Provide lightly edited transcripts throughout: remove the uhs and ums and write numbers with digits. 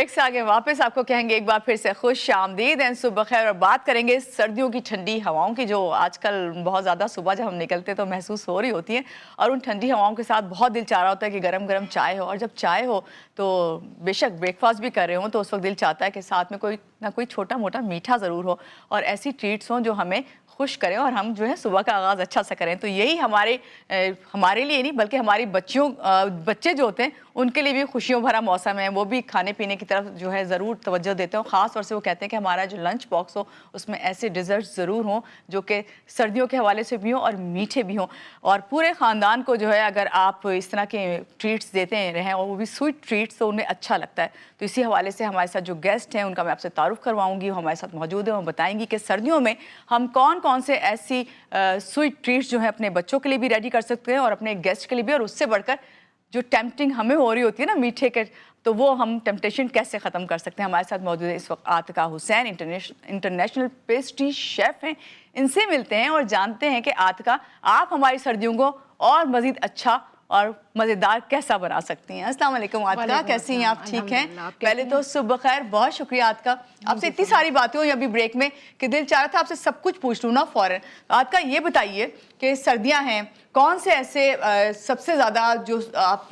Break से आगे वापस आपको कहेंगे एक बार फिर से खुश आमदीद एंड सुबह खैर। और बात करेंगे सर्दियों की ठंडी हवाओं की, जो आजकल बहुत ज़्यादा सुबह जब हम निकलते तो महसूस हो रही होती हैं। और उन ठंडी हवाओं के साथ बहुत दिल चाह रहा होता है कि गरम गरम चाय हो, और जब चाय हो तो बेशक ब्रेकफास्ट भी कर रहे हो तो उस वक्त दिल चाहता है कि साथ में कोई ना कोई छोटा मोटा मीठा ज़रूर हो और ऐसी ट्रीट्स हों जो हमें खुश करें और हम जो है सुबह का आगाज़ अच्छा सा करें। तो यही हमारे लिए नहीं बल्कि हमारी बच्चे जो होते हैं उनके लिए भी खुशियों भरा मौसम है। वो भी खाने पीने की तरफ जो है ज़रूर तवज्जो देते हो। ख़ास तौर से वो कहते हैं कि हमारा जो लंच बॉक्स हो उसमें ऐसे डिज़र्ट्स ज़रूर हों जो कि सर्दियों के हवाले से भी हों और मीठे भी हों। और पूरे ख़ानदान को जो है अगर आप इस तरह के ट्रीट्स देते रहें और वो भी स्वीट ट्रीट्स, तो उन्हें अच्छा लगता है। तो इसी हवाले से हमारे साथ जो गेस्ट हैं उनका मैं आपसे तारुफ करवाऊँगी। वो हमारे साथ मौजूद है, वो बताएंगी कि सर्दियों में हम कौन कौन से ऐसी स्वीट ट्रीट्स जो है अपने बच्चों के लिए भी रेडी कर सकते हैं और अपने गेस्ट के लिए भी, और उससे बढ़कर जो टेम्पटिंग हमें हो रही होती है ना मीठे के, तो वो हम टेम्पटेशन कैसे ख़त्म कर सकते हैं। हमारे साथ मौजूद है इस वक्त Atika Hussain, international pastry chef हैं। इनसे मिलते हैं और जानते हैं कि आतिका आप हमारी सर्दियों को और मज़ीद अच्छा और मज़ेदार कैसा बना सकती हैं। अस्सलाम वालेकुम आतिका, कैसी हैं आप? ठीक हैं? पहले तो सुबह खैर, बहुत शुक्रिया आतिका, आपसे इतनी सारी बातें हुई अभी ब्रेक में कि दिल चाह रहा था आपसे सब कुछ पूछ लूँ ना फ़ौरन। आतिका ये बताइए कि सर्दियाँ हैं, कौन से ऐसे सबसे ज़्यादा जो आप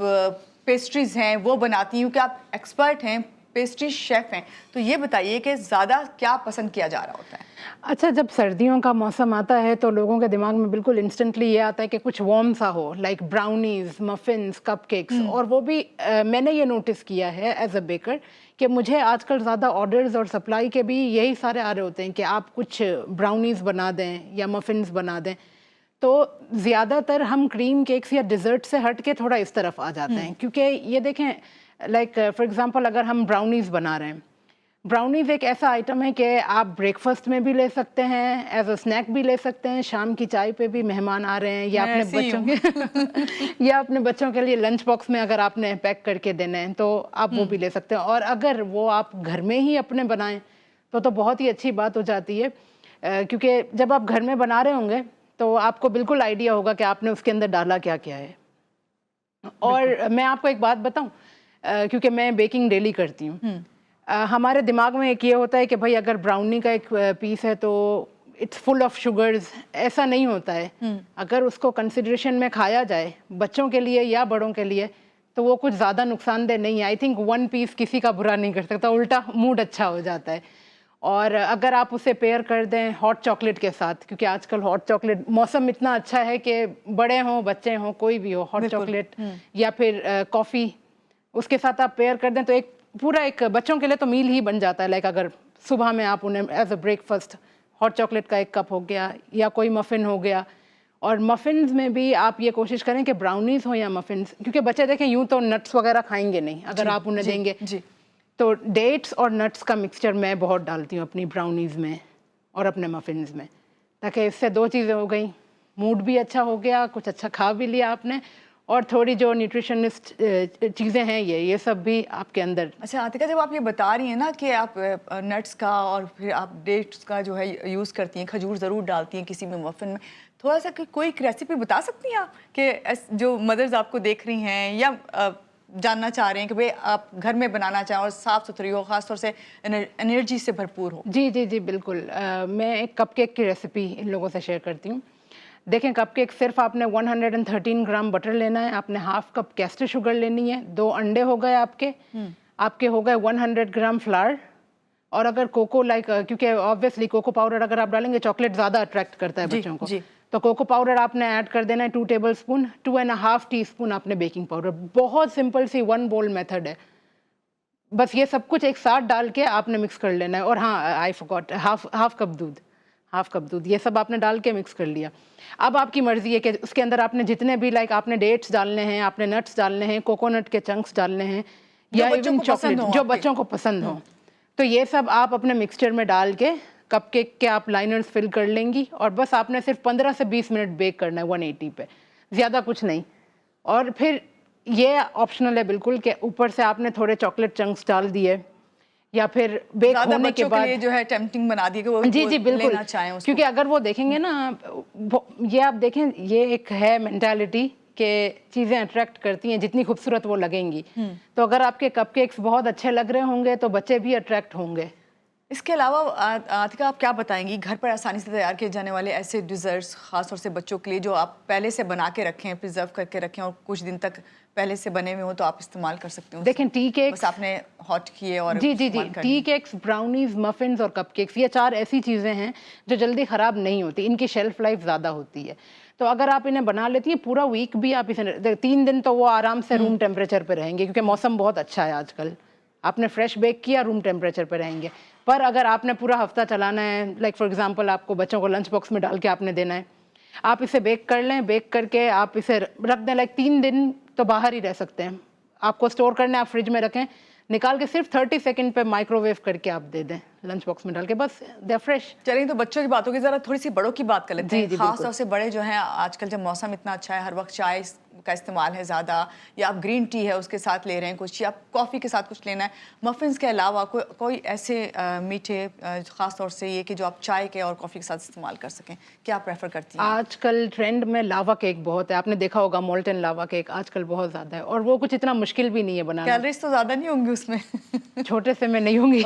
पेस्ट्रीज़ हैं वो बनाती हैं, क्योंकि आप एक्सपर्ट हैं, पेस्ट्री शेफ़ हैं, तो ये बताइए कि ज़्यादा क्या पसंद किया जा रहा होता है? अच्छा, जब सर्दियों का मौसम आता है तो लोगों के दिमाग में बिल्कुल इंस्टेंटली ये आता है कि कुछ वार्म सा हो, लाइक ब्राउनीज, मफिन्स, कपकेक्स। और वो भी मैंने ये नोटिस किया है एज अ बेकर कि मुझे आजकल ज़्यादा ऑर्डर्स और सप्लाई के भी यही सारे आ रहे होते हैं कि आप कुछ ब्राउनीज बना दें या मफिन्स बना दें। तो ज़्यादातर हम क्रीम केक्स या डिज़र्ट से हट के थोड़ा इस तरफ आ जाते हैं, क्योंकि ये देखें, लाइक फॉर एग्जांपल अगर हम ब्राउनीज़ बना रहे हैं, ब्राउनीज़ एक ऐसा आइटम है कि आप ब्रेकफास्ट में भी ले सकते हैं, एज अ स्नैक भी ले सकते हैं, शाम की चाय पे भी मेहमान आ रहे हैं, या अपने बच्चों के या अपने बच्चों के लिए लंच बॉक्स में अगर आपने पैक करके देना है तो आप वो भी ले सकते हैं। और अगर वो आप घर में ही अपने बनाएं तो बहुत ही अच्छी बात हो जाती है, क्योंकि जब आप घर में बना रहे होंगे तो आपको बिल्कुल आइडिया होगा कि आपने उसके अंदर डाला क्या क्या है। और मैं आपको एक बात बताऊं, क्योंकि मैं बेकिंग डेली करती हूँ, हमारे दिमाग में एक ये होता है कि भाई अगर ब्राउनी का एक पीस है तो इट्स फुल ऑफ शुगर्स। ऐसा नहीं होता है। अगर उसको कंसिडरेशन में खाया जाए बच्चों के लिए या बड़ों के लिए तो वो कुछ ज़्यादा नुकसानदेह नहीं है। आई थिंक वन पीस किसी का बुरा नहीं कर सकता, उल्टा मूड अच्छा हो जाता है। और अगर आप उसे पेयर कर दें हॉट चॉकलेट के साथ, क्योंकि आजकल हॉट चॉकलेट मौसम इतना अच्छा है कि बड़े हों बच्चे हों कोई भी हो, हॉट चॉकलेट या फिर कॉफ़ी उसके साथ आप पेयर कर दें तो एक पूरा एक बच्चों के लिए तो मील ही बन जाता है। लाइक अगर सुबह में आप उन्हें as a breakfast hot chocolate का एक कप हो गया या कोई मफ़िन हो गया। और मफ़िन्स में भी आप ये कोशिश करें कि ब्राउनीज़ हो या मफ़िन्स, क्योंकि बच्चे देखें यूँ तो नट्स वगैरह खाएंगे नहीं अगर आप उन्हें देंगे। तो डेट्स और नट्स का मिक्सचर मैं बहुत डालती हूँ अपनी ब्राउनीज़ में और अपने मफ़िन्स में, ताकि इससे दो चीज़ें हो गई, मूड भी अच्छा हो गया, कुछ अच्छा खा भी लिया आपने, और थोड़ी जो न्यूट्रिशनिस्ट चीज़ें हैं ये सब भी आपके अंदर। अच्छा आतिका, जब आप ये बता रही हैं ना कि आप नट्स का और फिर आप डेट्स का जो है यूज़ करती हैं, खजूर ज़रूर डालती हैं किसी में मफ़िन में, थोड़ा सा कोई रेसिपी बता सकती हैं आप कि जो मदर्स आपको देख रही हैं या जानना चाह रहे हैं कि भाई आप घर में बनाना चाहें और साफ़ सुथरी हो, ख़ास तौर से एनर्जी से भरपूर हो? जी जी जी बिल्कुल। मैं एक कपकेक की रेसिपी इन लोगों से शेयर करती हूँ। देखें, कपकेक सिर्फ आपने 113 ग्राम बटर लेना है, आपने हाफ कप कैस्टर शुगर लेनी है, 2 अंडे हो गए आपके हो गए 100 ग्राम फ्लावर। और अगर कोको क्योंकि ऑब्वियसली कोको पाउडर अगर आप डालेंगे चॉकलेट ज़्यादा अट्रैक्ट करता है बच्चों को, तो कोको पाउडर आपने ऐड कर देना है 2 टेबल स्पून, 2.5 टीस्पून आपने बेकिंग पाउडर। बहुत सिंपल सी 1 बोल मेथड है, बस ये सब कुछ एक साथ डाल के आपने मिक्स कर लेना है। और हाँ, आई फॉरगॉट, हाफ कप दूध, ये सब आपने डाल के मिक्स कर लिया। अब आपकी मर्जी है कि उसके अंदर आपने जितने भी आपने डेट्स डालने हैं, आपने नट्स डालने हैं, कोकोनट के चंक्स डालने हैं, या इवन चॉकलेट जो बच्चों को पसंद हो, तो ये सब आप अपने मिक्सचर में डाल के कपकेक के आप लाइनर्स फिल कर लेंगी। और बस आपने सिर्फ 15 से 20 मिनट बेक करना है 180 पे, ज़्यादा कुछ नहीं। और फिर ये ऑप्शनल है बिल्कुल कि ऊपर से आपने थोड़े चॉकलेट चंक्स डाल दिए, या फिर बेक होने के बाद जो है टेम्पटिंग बना दी कि वो जी बिल्कुल, क्योंकि अगर वो देखेंगे ना, ये आप देखें, ये एक है मेंटालिटी के चीज़ें अट्रैक्ट करती हैं जितनी खूबसूरत वो लगेंगी। तो अगर आपके कपकेक्स बहुत अच्छे लग रहे होंगे तो बच्चे भी अट्रैक्ट होंगे। इसके अलावा आतिका, आप क्या बताएंगी घर पर आसानी से तैयार किए जाने वाले ऐसे डिज़र्ट्स खासतौर से बच्चों के लिए जो आप पहले से बना के रखें, प्रिजर्व करके रखें और कुछ दिन तक पहले से बने हुए हो तो आप इस्तेमाल कर सकते हो? देखें, टी केक्स बस आपने हॉट किए और जी जी जी, टी केक्स, ब्राउनीज, मफिन्स और कपकेक्स, ये 4 ऐसी चीज़ें हैं जो जल्दी ख़राब नहीं होती, इनकी शेल्फ लाइफ ज़्यादा होती है। तो अगर आप इन्हें बना लेती हैं पूरा वीक भी आप इसे 3 दिन तो वो आराम से रूम टेम्परेचर पे रहेंगे क्योंकि मौसम बहुत अच्छा है आजकल। आपने फ्रेश बेक किया, रूम टेम्परेचर पे रहेंगे। पर अगर आपने पूरा हफ्ता चलाना है, लाइक फॉर एग्जांपल आपको बच्चों को लंच बॉक्स में डाल के आपने देना है, आप इसे बेक कर लें, बेक करके आप इसे रख दें, लाइक 3 दिन तो बाहर ही रह सकते हैं। आपको स्टोर करना है, आप फ्रिज में रखें, निकाल के सिर्फ 30 सेकंड पे माइक्रोवेव करके आप दे दें लंच बॉक्स में डाल के, बस दे फ्रेश। चलिए, तो बच्चों की बात होगी, जरा थोड़ी सी बड़ों की बात कर लेते हैं। जी, खास तौर से बड़े जो हैं, आजकल जब मौसम इतना अच्छा है, हर वक्त चाय का इस्तेमाल है ज़्यादा, या आप ग्रीन टी है उसके साथ ले रहे हैं कुछ, या कॉफ़ी के साथ कुछ लेना है, मफ़िन्स के अलावा कोई ऐसे मीठे ख़ास तौर से ये कि जो आप चाय के और कॉफ़ी के साथ इस्तेमाल कर सकें, क्या प्रेफर करती हैं? आजकल ट्रेंड में लावा केक बहुत है, आपने देखा होगा, मोल्टन लावा केक आजकल बहुत ज़्यादा है और वो कुछ इतना मुश्किल भी नहीं है बनाना। कैलोरीज तो ज़्यादा नहीं होंगी उसमें? छोटे से में नहीं होंगी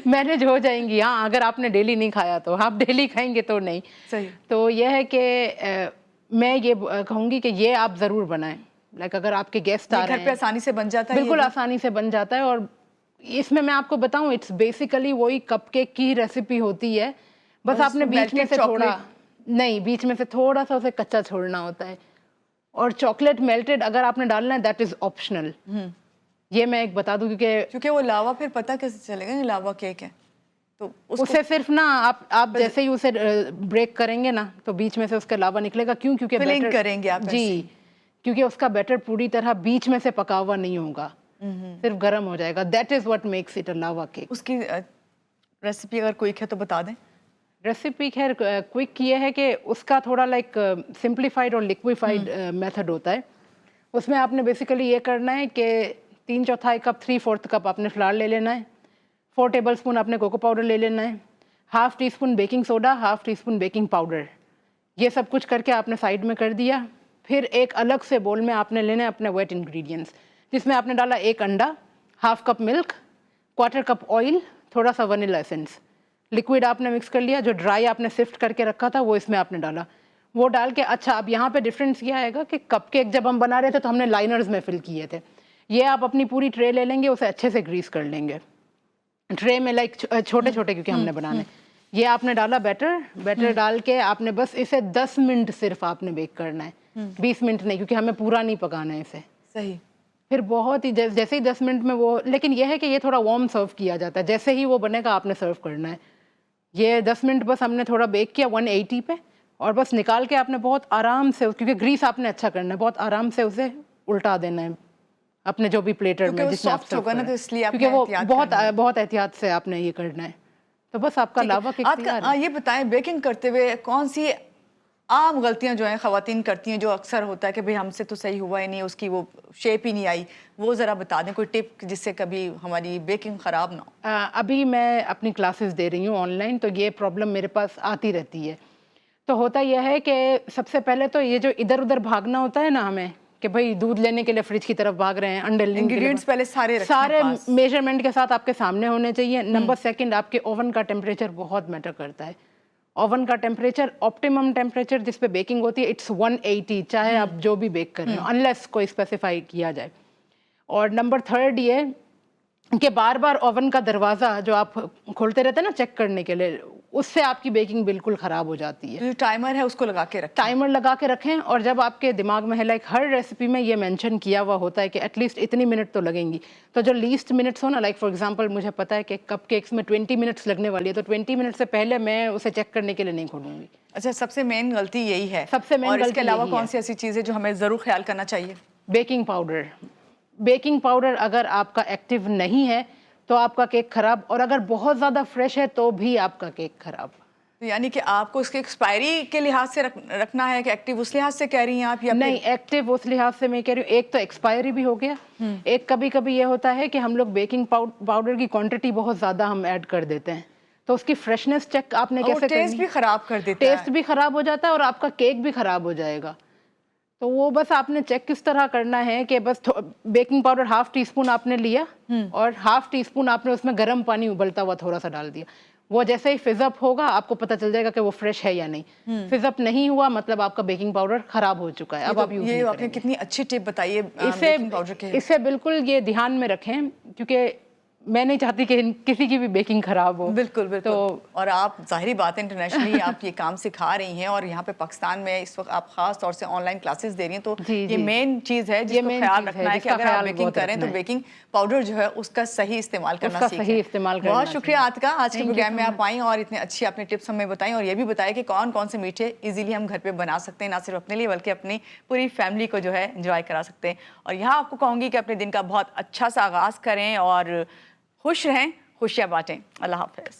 मैनेज हो जाएंगी। हाँ, अगर आपने डेली नहीं खाया तो, आप डेली खाएंगे तो नहीं। सही। तो यह है कि मैं ये कहूँगी कि ये आप ज़रूर बनाएं। लाइक अगर आपके गेस्ट आ रहे हैं, घर पे आसानी से बन जाता है? बिल्कुल आसानी से बन जाता है। और इसमें मैं आपको बताऊं, इट्स बेसिकली वही कपकेक की रेसिपी होती है, बस आपने बीच में से थोड़ा नहीं, बीच में से थोड़ा सा उसे कच्चा छोड़ना होता है। और चॉकलेट मेल्टेड अगर आपने डालना है, दैट इज ऑप्शनल। ये मैं एक बता दूं क्योंकि वो लावा फिर पता कैसे चलेगा कि लावा केक है? तो उसे सिर्फ ना आप जैसे ही उसे ब्रेक करेंगे ना तो बीच में से उसके लावा निकलेगा। क्योंकि फिलिंग करेंगे आप जी, क्योंकि उसका बैटर पूरी तरह बीच में से पका हुआ नहीं होगा, सिर्फ गर्म हो जाएगा। That is what makes it a lava cake. उसकी रेसिपी अगर क्विक है तो बता दें। रेसिपी खैर क्विक ये है कि उसका थोड़ा लाइक सिंप्लीफाइड और लिक्विफाइड मेथड होता है। उसमें आपने बेसिकली ये करना है कि 3/4 कप 3/4 कप आपने फ्लावर ले लेना है, 4 टेबलस्पून आपने कोको पाउडर ले लेना है, 1/2 teaspoon baking soda, 1/2 teaspoon baking powder. ये सब कुछ करके आपने साइड में कर दिया। फिर एक अलग से बोल में आपने लेना है अपने वेट इंग्रेडिएंट्स, जिसमें आपने डाला 1 अंडा, 1/2 कप मिल्क, 1/4 कप ऑयल, थोड़ा सा वनीला एसेंस। लिक्विड आपने मिक्स कर लिया, जो ड्राई आपने सिफ्ट करके रखा था वो इसमें आपने डाला। वो डाल के अच्छा, अब यहाँ पे डिफरेंस ये आएगा कि कपकेक जब हम बना रहे थे तो हमने लाइनर्स में फिल किए थे। ये आप अपनी पूरी ट्रे ले लेंगे, उसे अच्छे से ग्रीस कर लेंगे ट्रे में, लाइक छोटे छोटे क्योंकि हमने बनाने। ये आपने डाला बैटर डाल के आपने बस इसे 10 मिनट सिर्फ आपने बेक करना है, 20 मिनट नहीं, क्योंकि हमें पूरा नहीं पकाना है इसे। सही। फिर बहुत ही जैसे ही 10 मिनट में वो, लेकिन यह है कि ये थोड़ा वार्म सर्व किया जाता है, जैसे ही वो बनेगा आपने सर्व करना है। ये 10 मिनट बस हमने थोड़ा बेक किया 180 पे, और बस निकाल के आपने बहुत आराम से, क्योंकि ग्रीस आपने अच्छा करना है, बहुत आराम से उसे उल्टा देना है अपने जो भी प्लेटर में जिसमें आप सर्व कर रहे हैं, क्योंकि वो बहुत एहतियात से आपने ये करना है। तो बस आपका लावा केक तैयार है। ये बताएं, बेकिंग करते हुए कौन सी आम गलतियां जो हैं ख़वातीन करती हैं, जो अक्सर होता है कि भाई हमसे तो सही हुआ ही नहीं, उसकी वो शेप ही नहीं आई, वो ज़रा बता दें कोई टिप जिससे कभी हमारी बेकिंग ख़राब ना हो। अभी मैं अपनी क्लासेस दे रही हूँ ऑनलाइन, तो ये प्रॉब्लम मेरे पास आती रहती है। तो होता यह है कि सबसे पहले तो ये जो इधर उधर भागना होता है ना हमें, कि भाई दूध लेने के लिए फ्रिज की तरफ भाग रहे हैं, अंडे लेने के लिए, पहले सारे मेजरमेंट के साथ आपके सामने होने चाहिए। नंबर सेकंड, आपके ओवन का टेम्परेचर बहुत मैटर करता है। ओवन का टेम्परेचर, ऑप्टिमम टेम्परेचर जिस पे बेकिंग होती है, इट्स 180, चाहे आप जो भी बेक कर रहे हो, अनलेस कोई स्पेसिफाई किया जाए। और नंबर थर्ड ये कि बार बार ओवन का दरवाज़ा जो आप खोलते रहते हैं ना चेक करने के लिए, उससे आपकी बेकिंग बिल्कुल ख़राब हो जाती है। जो टाइमर है उसको लगा के रखें। टाइमर लगा के रखें, और जब आपके दिमाग में है, लाइक हर रेसिपी में ये मेंशन किया हुआ होता है कि एटलीस्ट इतनी मिनट तो लगेंगी, तो जो लीस्ट मिनट्स हो ना, लाइक फॉर एग्जांपल मुझे पता है कि कपकेक्स में 20 मिनट्स लगने वाली है, तो 20 मिनट से पहले मैं उसे चेक करने के लिए नहीं खोलूँगी। अच्छा, सबसे मेन गलती यही है। सबसे मेन गलती। इसके अलावा कौन सी ऐसी चीज़ है जो हमें ज़रूर ख्याल करना चाहिए? बेकिंग पाउडर अगर आपका एक्टिव नहीं है तो आपका केक खराब, और अगर बहुत ज़्यादा फ्रेश है तो भी आपका केक खराब। तो यानी कि आपको उसके एक्सपायरी के लिहाज से रखना है कि एक्टिव उस लिहाज से कह रही हैं आप, या नहीं, एक्टिव उस लिहाज से मैं कह रही हूँ, एक तो एक्सपायरी भी हो गया, एक कभी कभी ये होता है कि हम लोग बेकिंग पाउडर की क्वांटिटी बहुत ज़्यादा हम ऐड कर देते हैं, तो उसकी फ्रेशनेस चेक आपने कैसे करनी? टेस्ट भी खराब कर देता है। टेस्ट भी खराब हो जाता है और आपका केक भी खराब हो जाएगा। तो वो बस आपने चेक किस तरह करना है कि बस बेकिंग पाउडर 1/2 टीस्पून आपने लिया और 1/2 टीस्पून आपने उसमें गर्म पानी उबलता हुआ थोड़ा सा डाल दिया। वो जैसे ही फिज अप होगा आपको पता चल जाएगा कि वो फ्रेश है या नहीं। फिज अप नहीं हुआ मतलब आपका बेकिंग पाउडर खराब हो चुका है, अब आप यूज ये नहीं आपने करेंगे। कितनी अच्छी टिप बताई है बेकिंग पाउडर के। इसे बिल्कुल ये ध्यान में रखें क्योंकि मैं नहीं चाहती कि किसी की भी बेकिंग खराब हो। बिल्कुल बिल्कुल। तो और आप जाहिर बात है इंटरनेशनली आप ये काम सिखा रही हैं और यहाँ पे पाकिस्तान में इस वक्त आप खास तौर से ऑनलाइन क्लासेस दे रही हैं, तो ये मेन चीज़ है जिसको ख्याल रखना है कि अगर आप बेकिंग करें तो बेकिंग पाउडर जो है उसका सही इस्तेमाल करना सीखें। बहुत शुक्रिया आतिका, आज के प्रोग्राम में आप आई और इतने अच्छी आपने टिप्स हमें बताई और ये भी बताया कि कौन कौन से मीठे इजीली हम घर पे बना सकते हैं, ना सिर्फ अपने लिए बल्कि अपनी पूरी फैमिली को जो है एंजॉय करा सकते हैं। और यहाँ आपको कहूँगी कि अपने दिन का बहुत अच्छा सा आगाज़ करें और खुश रहें, खुशियाँ बांटें। अल्लाह हाफ़िज़।